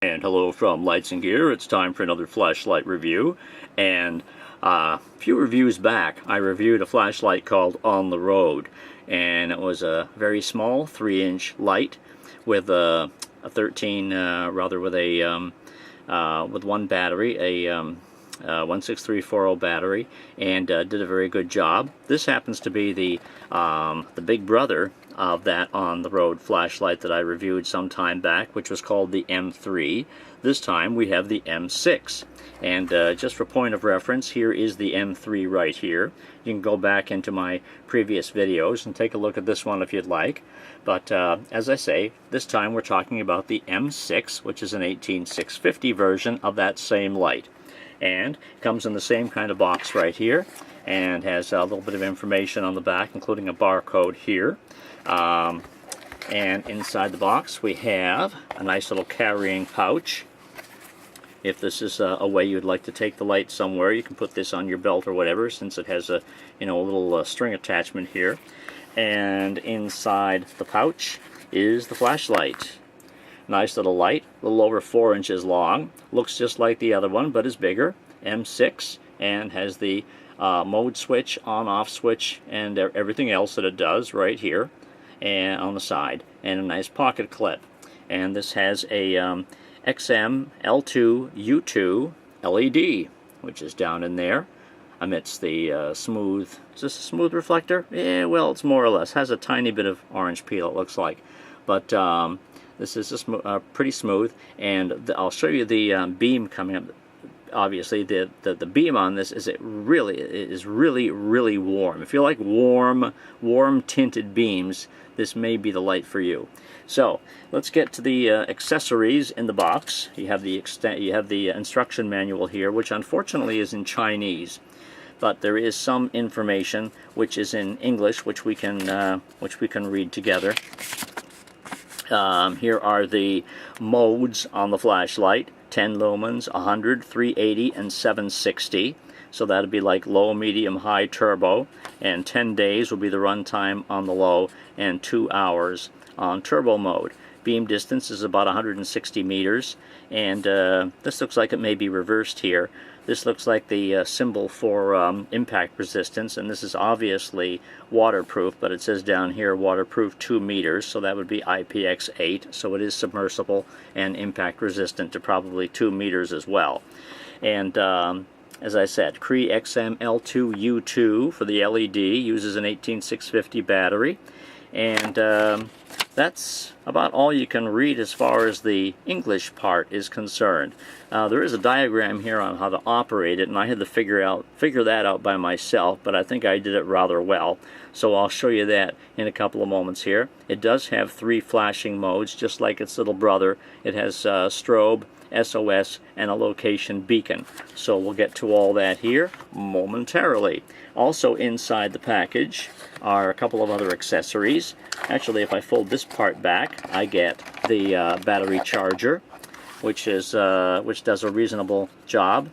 And hello from Lights and Gear. It's time for another flashlight review. And a few reviews back, I reviewed a flashlight called On the Road, and it was a very small 3-inch light with a 13, with one battery, a 16340 battery, and did a very good job. This happens to be the big brother of that On the Road flashlight that I reviewed some time back, which was called the M3. This time we have the M6. And just for point of reference, here is the M3 right here. You can go back into my previous videos and take a look at this one if you'd like. But as I say, this time we're talking about the M6, which is an 18650 version of that same light. And comes in the same kind of box right here, and has a little bit of information on the back, including a barcode here. And inside the box we have a nice little carrying pouch. If this is a way you'd like to take the light somewhere, you can put this on your belt or whatever, since it has a little string attachment here. And inside the pouch is the flashlight. Nice little light, a little over 4 inches long. Looks just like the other one, but is bigger. M6, and has the mode switch, on-off switch, and everything else that it does right here and on the side, and a nice pocket clip. And this has a XM-L2 U2 LED, which is down in there amidst the smooth. Is this a smooth reflector? Yeah, well, it's more or less. Has a tiny bit of orange peel, it looks like, but this is pretty smooth. And I'll show you the beam coming up. Obviously, the beam on this is really warm. If you like warm tinted beams, this may be the light for you. So let's get to the accessories in the box. You have the instruction manual here, which unfortunately is in Chinese, but there is some information which is in English, which we can read together. Here are the modes on the flashlight: 10 lumens, 100, 380, and 760. So that'd be like low, medium, high, turbo. And 10 days will be the runtime on the low, and 2 hours on turbo mode. Beam distance is about 160 meters, and this looks like it may be reversed here. This looks like the symbol for impact resistance, and this is obviously waterproof, but it says down here waterproof 2 meters, so that would be IPX8, so it is submersible and impact resistant to probably 2 meters as well. And as I said, Cree XM-L2 U2 for the LED, uses an 18650 battery, and that's about all you can read as far as the English part is concerned. There is a diagram here on how to operate it, and I had to figure that out by myself, but I think I did it rather well. So I'll show you that in a couple of moments here. It does have 3 flashing modes, just like its little brother. It has strobe, SOS, and a location beacon. So we'll get to all that here momentarily. Also inside the package are a couple of other accessories. Actually, if I fold this part back, I get the battery charger, which does a reasonable job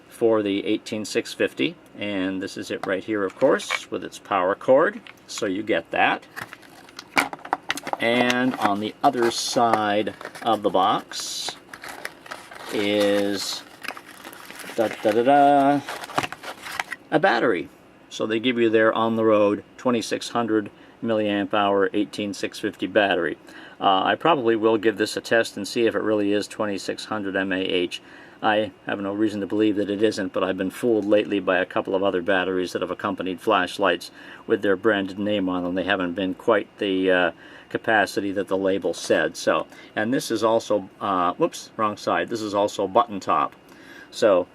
for the 18650, and this is it right here, of course, with its power cord. So you get that. And on the other side of the box is a battery. So they give you their On the Road 2600 milliamp hour 18650 battery. I probably will give this a test and see if it really is 2600 mAh. I have no reason to believe that it isn't, but I've been fooled lately by a couple of other batteries that have accompanied flashlights with their branded name on them. They haven't been quite the capacity that the label said. So, and this is also, whoops, wrong side. This is also button top. So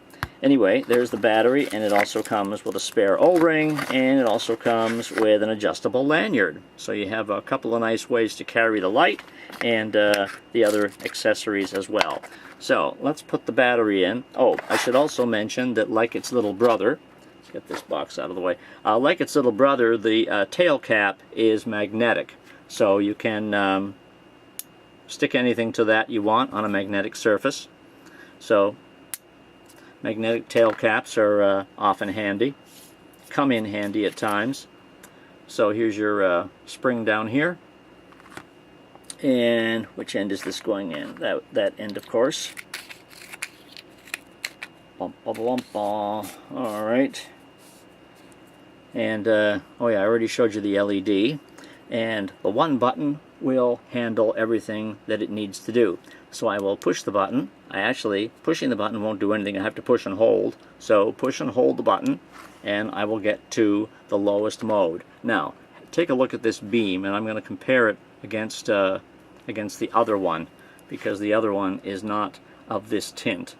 anyway, there's the battery, and it also comes with a spare O-ring, and it also comes with an adjustable lanyard. So you have a couple of nice ways to carry the light and the other accessories as well. So let's put the battery in. Oh, I should also mention that, like its little brother, let's get this box out of the way, like its little brother, the tail cap is magnetic. So you can stick anything to that you want on a magnetic surface. So magnetic tail caps are often handy, come in handy at times. So here's your spring down here, And which end is this going in? That end, of course. Bum, bum, bum, bum. All right. And oh yeah, I already showed you the LED. And the one button will handle everything that it needs to do. So I will push the button. Pushing the button won't do anything. I have to push and hold. So push and hold the button, and I will get to the lowest mode. Now, take a look at this beam, and I'm going to compare it against the other one, because the other one is not of this tint.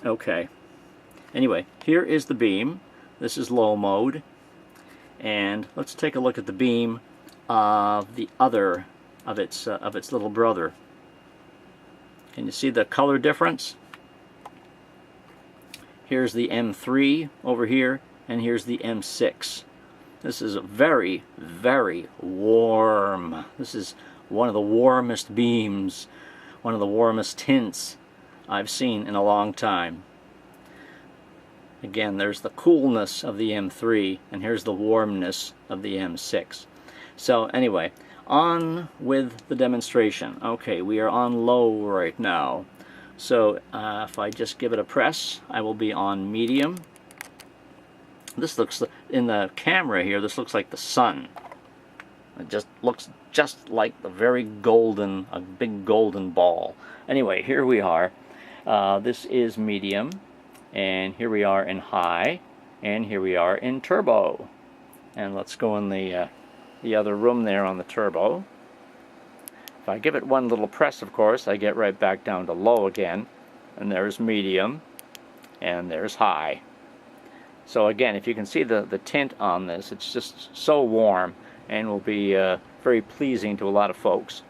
Okay. Anyway, here is the beam. This is low mode, and let's take a look at the beam of the other of its little brother. Can you see the color difference? Here's the M3 over here, and here's the M6. This is very, very warm. This is one of the warmest beams, one of the warmest tints I've seen in a long time. Again, there's the coolness of the M3, and here's the warmness of the M6. So anyway, on with the demonstration. Okay, we are on low right now. So if I just give it a press, I will be on medium. This looks, in the camera here, this looks like the sun. It just looks just like the very golden, a big golden ball. Anyway, here we are. This is medium, and here we are in high, and here we are in turbo. And let's go in the other room there on the turbo. If I give it one little press, of course, I get right back down to low again, and there's medium, and there's high. So again, if you can see the tint on this, it's just so warm and will be very pleasing to a lot of folks.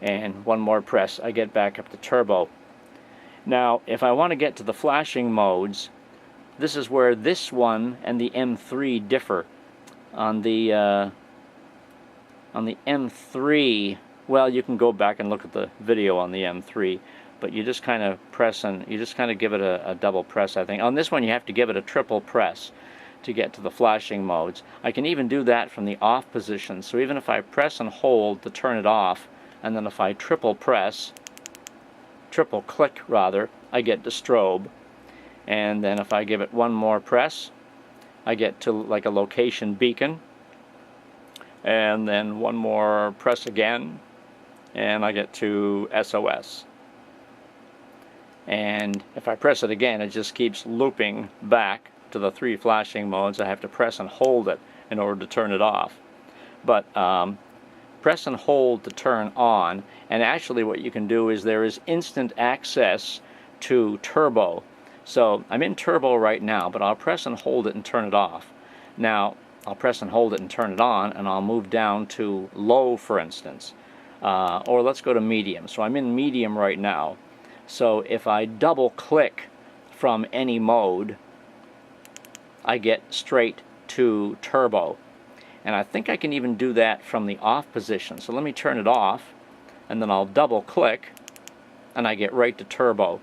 And one more press, I get back up to turbo. Now, if I want to get to the flashing modes, this is where this one and the M3 differ. On the M3, well, you can go back and look at the video on the M3, but you just kind of press and you just kind of give it a double press, I think. On this one, you have to give it a triple press to get to the flashing modes. I can even do that from the off position. So even if I press and hold to turn it off, and then if I triple click rather, I get to strobe. And then if I give it one more press, I get to like a location beacon, and then one more press again, and I get to SOS. And if I press it again, it just keeps looping back to the 3 flashing modes. I have to press and hold it in order to turn it off. But press and hold to turn on, and actually what you can do is there is instant access to turbo. So I'm in turbo right now, but I'll press and hold it and turn it off. Now I'll press and hold it and turn it on, and I'll move down to low, for instance. Or let's go to medium. So I'm in medium right now. So if I double click from any mode, I get straight to turbo. And I think I can even do that from the off position. So let me turn it off, and then I'll double click, and I get right to turbo.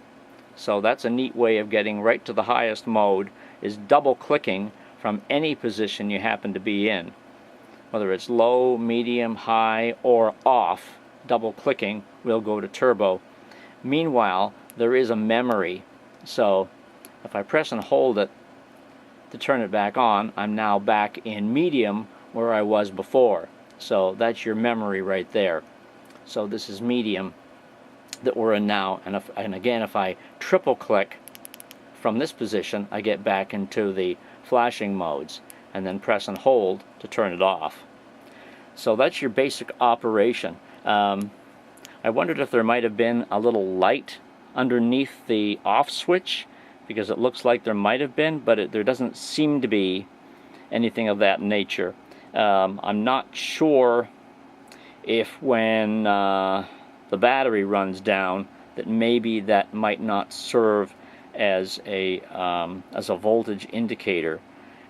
So that's a neat way of getting right to the highest mode, is double clicking from any position you happen to be in. Whether it's low, medium, high, or off, double clicking will go to turbo. Meanwhile, there is a memory. So if I press and hold it to turn it back on, I'm now back in medium where I was before. So that's your memory right there. So this is medium that we're in now, and again, if I triple click from this position, I get back into the flashing modes, and then press and hold to turn it off. So that's your basic operation. I wondered if there might have been a little light underneath the off switch, because it looks like there might have been, but there doesn't seem to be anything of that nature. I'm not sure if when the battery runs down, that maybe that might not serve as a voltage indicator.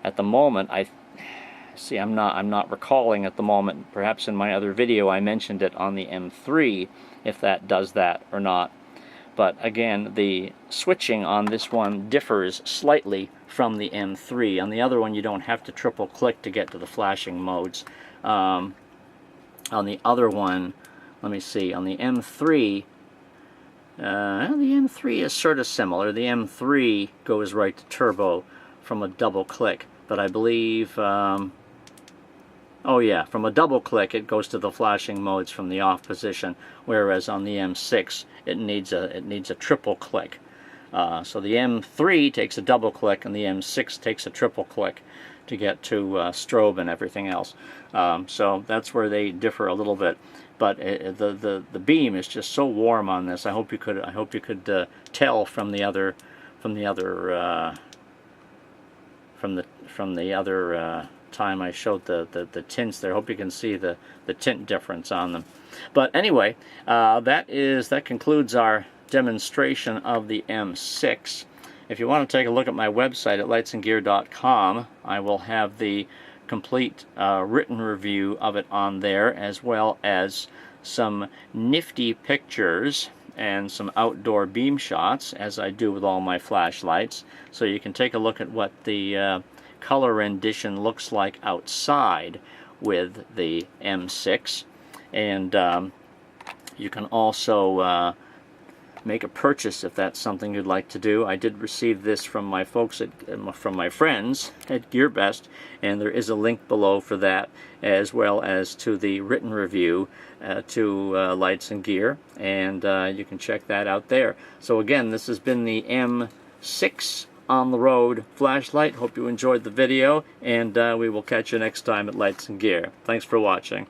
At the moment, I'm not recalling at the moment. Perhaps in my other video I mentioned it on the M3, if that does that or not. But again, the switching on this one differs slightly from the M3. On the other one, you don't have to triple click to get to the flashing modes. On the other one, let me see, on the M3, the M3 is sort of similar. The M3 goes right to turbo from a double click, but I believe, oh yeah, from a double click it goes to the flashing modes from the off position, whereas on the M6 it needs a triple click. So the M3 takes a double click and the M6 takes a triple click to get to strobe and everything else. So that's where they differ a little bit. But the beam is just so warm on this. I hope you could tell from the other time I showed the tints there. I hope you can see the tint difference on them. But anyway, that concludes our demonstration of the M6. If you want to take a look at my website at lightsandgear.com, I will have the complete written review of it on there, as well as some nifty pictures and some outdoor beam shots, as I do with all my flashlights, so you can take a look at what the color rendition looks like outside with the M6. And you can also make a purchase if that's something you'd like to do. I did receive this from my folks from my friends at GearBest, and there is a link below for that, as well as to the written review to Lights and Gear, and you can check that out there. So again, this has been the M6 on the road flashlight. Hope you enjoyed the video, and we will catch you next time at Lights and Gear. Thanks for watching.